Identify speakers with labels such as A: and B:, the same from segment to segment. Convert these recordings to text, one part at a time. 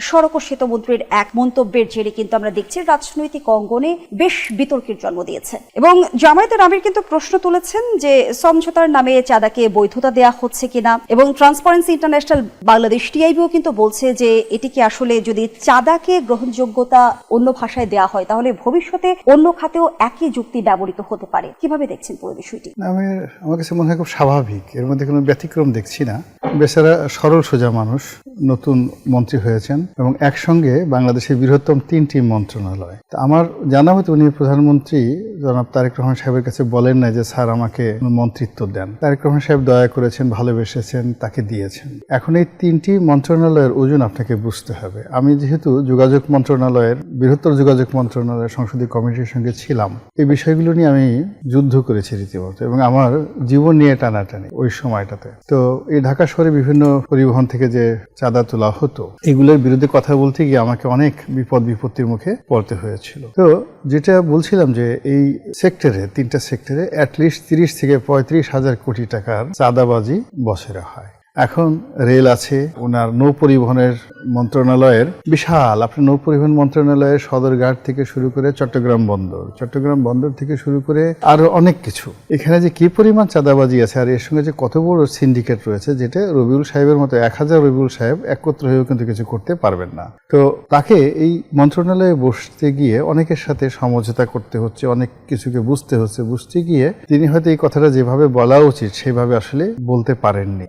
A: সড়ক ও সেতুমন্ত্রীর এক মন্তব্যের জেরে কিন্তু আমরা দেখছি রাজনৈতিক অঙ্গনে বেশ বিতর্কের জন্ম দিয়েছে এবং জামায়াতের আমির কিন্তু প্রশ্ন তুলেছেন যে সমঝোতার নামে চাঁদাকে বৈধতা দেয়া হচ্ছে কিনা এবং ট্রান্সপারেন্সি ইন্টারন্যাশনাল বাংলাদেশ টিআইবিও কিন্তু বলছে যে এটি কি আসলে যদি চাঁদাকে গ্রহণযোগ্যতা অন্য ভাষায় দেয়া হয় তাহলে ভবিষ্যতে অন্য খাতেও একই যুক্তি ব্যবহৃত হতে পারে। কিভাবে দেখছেন পুরো বিষয়টি?
B: আমার কাছে মনে হয় খুব স্বাভাবিক, এর মধ্যে কোনো ব্যতিক্রম দেখছি না। বেচারা সরল সোজা মানুষ, নতুন মন্ত্রী হয়েছেন এবং একসঙ্গে বাংলাদেশের বৃহত্তম 3টি মন্ত্রণালয়। আমার জানা মতে উনি প্রধানমন্ত্রী জনাব তারেক রহমান সাহেবের কাছে বলেন না যে স্যার আমাকে মন্ত্রিত্ব দেন। তারেক রহমান সাহেব দয়া করেছেন, ভালোবেসেছেন, তাকে দিয়েছেন। এখন এই 3টি মন্ত্রণালয়ের ওজন আপনাকে বুঝতে হবে। আমি যেহেতু যোগাযোগ মন্ত্রণালয়ের, বৃহত্তর যোগাযোগ মন্ত্রণালয়ের সংসদীয় কমিটির সঙ্গে ছিলাম, এই বিষয়গুলো নিয়ে আমি যুদ্ধ করেছি রীতিমতো এবং আমার জীবন নিয়ে টানাটানি ওই সময়টাতে। তো এই ঢাকা শহরে বিভিন্ন পরিবহন থেকে যে চাঁদা তোলা হতো, এগুলোর বিরুদ্ধে কথা বলতে গিয়ে আমাকে অনেক বিপত্তির মুখে পড়তে হয়েছিল। তো যেটা বলছিলাম যে এই সেক্টরে, 3টা সেক্টরে অ্যাটলিস্ট 30 থেকে 35 হাজার কোটি টাকার চাঁদাবাজি বছরে হয়। এখন রেল আছে, ওনার নৌ পরিবহনের মন্ত্রণালয়ের বিশাল, আপনি নৌ পরিবহন মন্ত্রণালয়ের সদরঘাট থেকে শুরু করে চট্টগ্রাম বন্দর থেকে শুরু করে আরো অনেক কিছু। এখানে যে কি পরিমাণ চাঁদাবাজি আছে আর এর সঙ্গে যে কত বড় সিন্ডিকেট রয়েছে, যেটা রবিউল সাহেবের মতো 1000 রবিউল সাহেব একত্র হয়েও কিন্তু কিছু করতে পারবেন না। তো তাকে এই মন্ত্রণালয়ে বসতে গিয়ে অনেকের সাথে সমঝোতা করতে হচ্ছে, অনেক কিছুকে বুঝতে গিয়ে তিনি হয়তো এই কথাটা যেভাবে বলা উচিত সেভাবে আসলে বলতে পারেননি।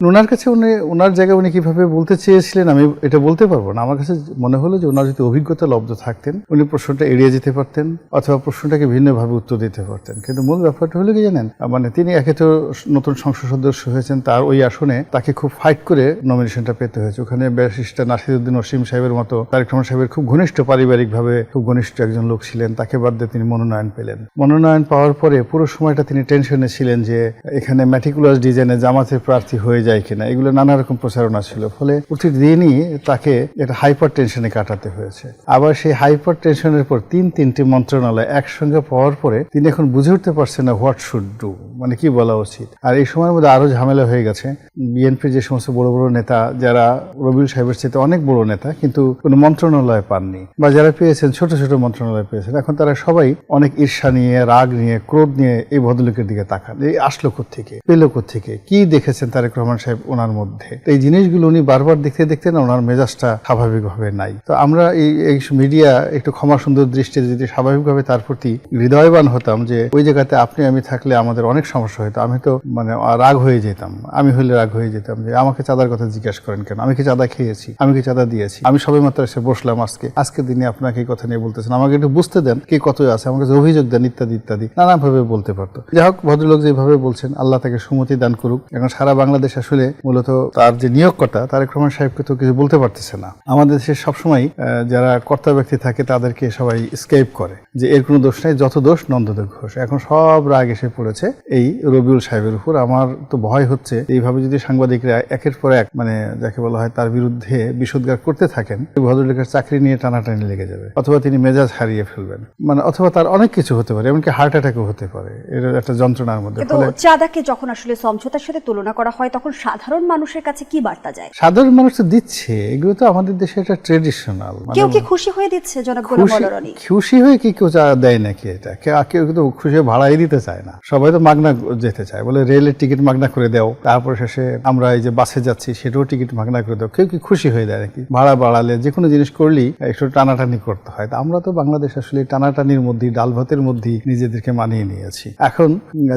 B: ওনার কাছে ওনার জায়গায় উনি কিভাবে বলতে চেয়েছিলেন আমি এটা বলতে পারবো না। আমার কাছে মনে হলো যে ওনার যদি অভিজ্ঞতা লব্ধ থাকতেন উনি প্রশ্নটা এড়িয়ে যেতে পারতেন অথবা প্রশ্নটাকে ভিন্নভাবে উত্তর দিতে পারতেন। কিন্তু মূল ব্যাপারটা হলো কি জানেন, মানে তিনি একে তো নতুন সংসদ সদস্য হয়েছেন, তার ওই আসনে তাকে খুব ফাইট করে নমিনেশনটা পেতে হয়েছে। ওখানে ব্যারিস্টার নাসিরউদ্দিন ওসিম সাহেবের মতো তারেক রহমান সাহেবের খুব ঘনিষ্ঠ, পারিবারিকভাবে খুব ঘনিষ্ঠ একজন লোক ছিলেন, তাকে বাদ দিয়ে তিনি মনোনয়ন পেলেন। মনোনয়ন পাওয়ার পরে পুরো সময়টা তিনি টেনশনে ছিলেন যে এখানে ম্যাটিকুলাস ডিজাইনে জামাতের প্রার্থী হয়ে যায় কিনা, এগুলো নানা রকম প্রচারণা ছিল। ফলে প্রতিদিনই তাকে একটা হাইপার টেনশনে কাটাতে হয়েছে। আবার সেই হাইপার টেনশনের পর 3টি মন্ত্রণালয় একসঙ্গে পাওয়ার পরে তিনি এখন বুঝে উঠতে পারছেন না হোয়াট শুড ডু, মানে কি বলা উচিত। আর এই সময়ের মধ্যে আরো ঝামেলা হয়ে গেছে। বিএনপির যে সমস্ত বড় বড় নেতা, যারা রবিউল সাহেবের চেয়ে অনেক বড় নেতা কিন্তু কোনো মন্ত্রণালয় পাননি, বা যারা পেয়েছেন ছোট ছোট মন্ত্রণালয় পেয়েছেন, এখন তারা সবাই অনেক ঈর্ষা নিয়ে, রাগ নিয়ে, ক্রোধ নিয়ে এই ভদ্রলোকের দিকে তাকান। এই আসলো কোত্থেকে, পেলো কোত্থেকে, কি দেখেছেন তারেক রহমান সাহেব ওনার মধ্যে। এই জিনিসগুলো উনি বারবার দেখতে না ওনার মেজাজটা স্বাভাবিকভাবে নাই। তো আমরা এই মিডিয়া একটু ক্ষমা সুন্দর দৃষ্টিতে যদি স্বাভাবিকভাবে তার প্রতি হৃদয়বান হতাম যে ওই জায়গাতে আপনি আমি থাকলে আমাদের অনেক সমস্যা হতো, আমি তো মানে রাগ হয়ে যেতাম, আমি হলে রাগ হয়ে যেতাম যে আমাকে চাঁদার কথা জিজ্ঞাসা করেন কেন, আমি কি চাঁদা খেয়েছি, আমি কি চাঁদা দিয়েছি, আমি সবে মাত্র এসে বসলাম আজকের দিনে আপনাকে এই কথা নিয়ে বলতেছেন, আমাকে একটু বুঝতে দেন কে কত আছে, আমাকে অভিযোগ দেন, ইত্যাদি নানাভাবে বলতে পারতো। যাই হোক, ভদ্রলোক যেভাবে বলছেন আল্লাহ তাকে সুমতি দান করুক। এখন সারা বাংলাদেশ আসলে মূলত তার যে নিয়োগকর্তা তারেক রহমান সাহেবকে তো কিছু বলতে পারতেছে না। আমাদের দেশে সবসময় যারা কর্তা ব্যক্তি থাকে তাদেরকে সবাই স্কেপ করে যে এর কোনো দোষ নাই, যত দোষ নন্দদেব ঘোষ। এখন সব রাগ এসে পড়েছে এই রবিউল সাহেবের উপর। আমার তো ভয় হচ্ছে এইভাবে যদি সাংবাদিকরা একের পর এক, মানে যাকে বলা হয় তার বিরুদ্ধে বিষোদ্গার করতে থাকেন, ভদ্রলোকের চাকরি নিয়ে টানাটানি লেগে যাবে, অথবা তিনি মেজাজ হারিয়ে ফেলবেন, মানে অথবা তার অনেক কিছু হতে পারে, এমনকি হার্ট অ্যাটাকও হতে পারে। এটা একটা যন্ত্রণার মধ্যে।
A: চাঁদাকে যখন আসলে সমঝোতার সাথে তুলনা করা হয় তখন সাধারণ মানুষের কাছে কি বার্তা যায়?
B: সাধারণ মানুষ তো দিচ্ছে, এগুলো তো আমাদের দেশে একটা ট্রেডিশনাল।
A: কেউ কি খুশি হয়ে দিচ্ছে? জনাব গোলাম আলী রানী
B: খুশি হয়ে কি কেউ দেয় নাকি? এটা কেউ কিন্তু খুশি হয়ে ভাড়াই দিতে চায় না, সবাই তো মাগনা যেতে চায়, বলে রেলের টিকিট মাগনা করে দাও, তারপর শেষে আমরা এই যে বাসে যাচ্ছি সেটাও টিকিট মাগনা করে দাও। কেউ কি খুশি হয়ে দেয় নাকি? ভাড়া বাড়ালে যে কোনো জিনিস করলেই একটু টানাটানি করতে হয়। আমরা তো বাংলাদেশ আসলে টানাটানির মধ্যেই, ডাল ভাতের মধ্যেই নিজেদেরকে মানিয়ে নিয়েছি। এখন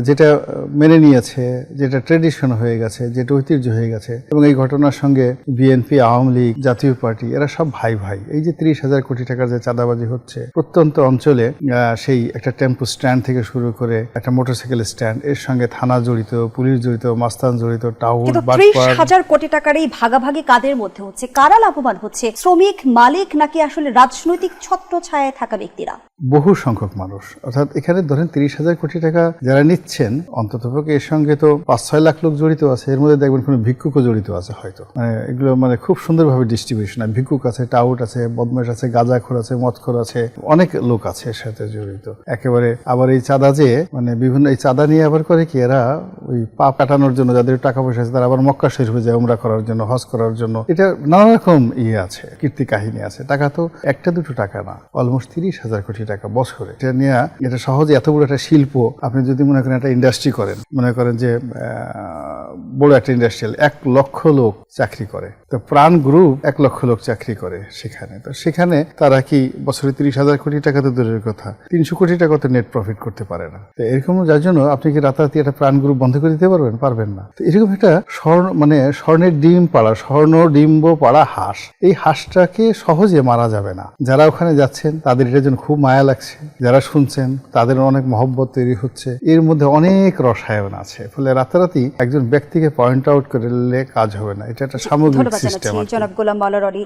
B: যেটা মেনে নিয়েছে, যেটা ট্রেডিশন হয়ে গেছে, যেটা ঐতিহ্য হয়ে গেছে, এবং এই ঘটনার সঙ্গে বিএনপি, আওয়ামী লীগ, জাতীয় পার্টি এরা সব ভাই। এই যে 30,000 কোটি টাকার যে চাঁদাবাজি হচ্ছে প্রত্যন্ত অঞ্চলে, সেই একটা টেম্পো স্ট্যান্ড থেকে শুরু করে একটা মোটরসাইকেল স্ট্যান্ড, এর সঙ্গে থানা জড়িত, পুলিশ জড়িত, মাস্তান জড়িত, টাউন,
A: 30,000 কোটি টাকার এই ভাগাভাগি কাদের মধ্যে হচ্ছে? কারা লাভবান হচ্ছে? শ্রমিক, মালিক, নাকি আসলে রাজনৈতিক ছত্রছায়ায় থাকা ব্যক্তিরা?
B: বহু সংখ্যক মানুষ, অর্থাৎ এখানে ধরেন 30,000 কোটি টাকা যারা নিচ্ছেন, অন্ততপক্ষে এর সঙ্গে তো 5-6 লাখ লোক জড়িত আছে, এর মধ্যে দেখবেন কোনো ভিক্ষুকও জড়িত আছে হয়তো। এগুলো খুব সুন্দরভাবে ডিস্ট্রিবিউশন, ভিক্ষুক আছে, টাউট আছে, বদমাশ আছে, গাঁজাখোর আছে, মদখোর আছে, অনেক লোক আছে এর সাথে জড়িত একেবারে। আবার এই চাঁদা যে বিভিন্ন এই চাঁদা নিয়ে আবার করে কি এরা ওই পাপ কাটানোর জন্য, যাদের টাকা পয়সা আছে তারা আবার মক্কা শরীফে যায় উমরা করার জন্য, হজ করার জন্য। এটা নানা রকম আছে, কীর্তি কাহিনী আছে। টাকা তো একটা দুটো টাকা না, অলমোস্ট 30,000 কোটি টাকা বছরে। এটা নিয়ে এটা সহজে এত বড় একটা শিল্প, আপনি যদি মনে করেন একটা ইন্ডাস্ট্রি করেন, মনে করেন যে বড় একটা ইন্ডাস্ট্রিয়াল 1 লক্ষ লোক চাকরি করে, তো প্রাণ গ্রুপ 1 লক্ষ লোক চাকরি করে সেখানে। তো সেখানে তারা কি বছরে 30,000 কোটি টাকা তো দূরের কথা, 300 কোটি টাকা তো নেট প্রফিট করতে পারে না। তো এরকম যার জন্য আপনি কি রাতারাতি একটা প্রাণ গ্রুপ বন্ধ করে দিতে পারবেন? পারবেন না। তো এরকম একটা স্বর্ণের ডিম পাড়া, স্বর্ণ ডিম্ব পাড়া হাঁস, এই হাঁসটাকে সহজে মারা যাবে না। যারা ওখানে যাচ্ছেন তাদের এটার জন্য খুব মায়া লাগছে, যারা শুনছেন তাদের অনেক মহব্বত তৈরি হচ্ছে, এর মধ্যে অনেক রসায়ন আছে। ফলে রাতারাতি একজন ব্যক্তিকে পয়েন্ট আউট করলে কাজ হবে না, এটা একটা সামগ্রিক
A: ধন্যবাদ
B: সিস্টেম।
A: জানাচ্ছি জনাব গোলাম মাওলা রনি।